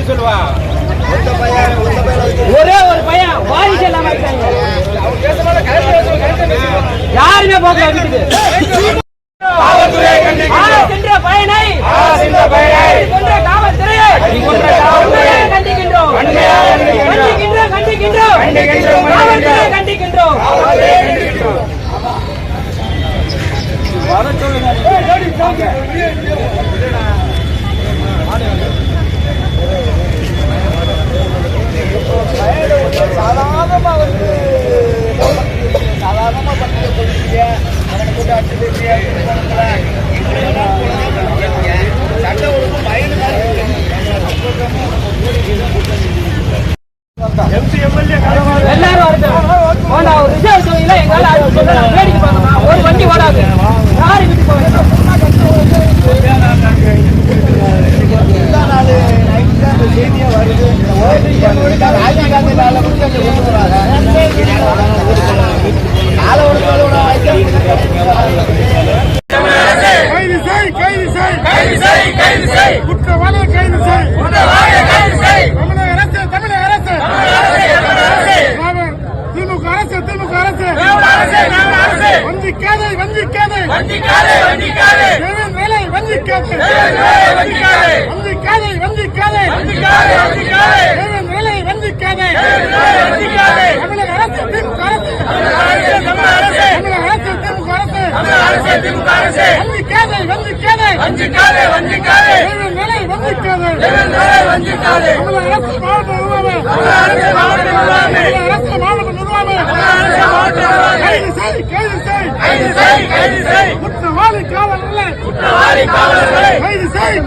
சொல்லுவா ஒரே ஒரு பையன் வாரிசு எல்லாம் யாருமே போகல வீட்டுக்கு பயனை காவல்துறையை கண்டிக்கின்றோம் கண்டிக்கின்றோம் சாதாரணமா வந்து சாதாரணமா பண்ணிட்டு போயிருக்கீங்க கூட்ட அடிச்சு சண்டை ஒழுங்கு பயன் எல்லாரும் வேடிக்கை பார்க்கணும் ஒரு வண்டி ஓடாது யாரு வீட்டுக்கு போக செய்தியா வருது ராஜீவ்காந்தி குற்றவாளியை கைது செய் தமிழக அரசு திமுக அரசு வஞ்சிக்காதே வேலை வஞ்சிக்காதே வேலை வஞ்சிக்காதே தமிழக அரசு திமுக அரசு வஞ்சிக்காதே வேலை வஞ்சிக்காதே மாவட்ட குற்றவாளி காவலர்களை கைது செய்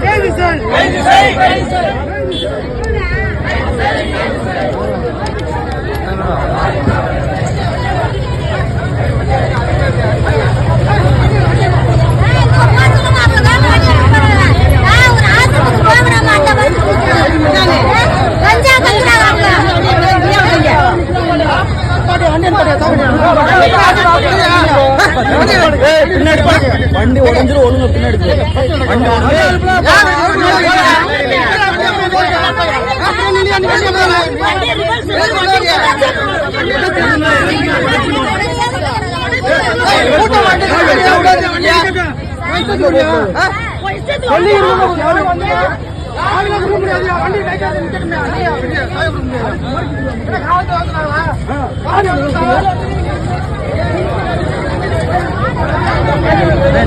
வண்டி உடஞ்சிரும் ஒழுங்கு பின்னாடி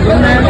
சொன்னேன்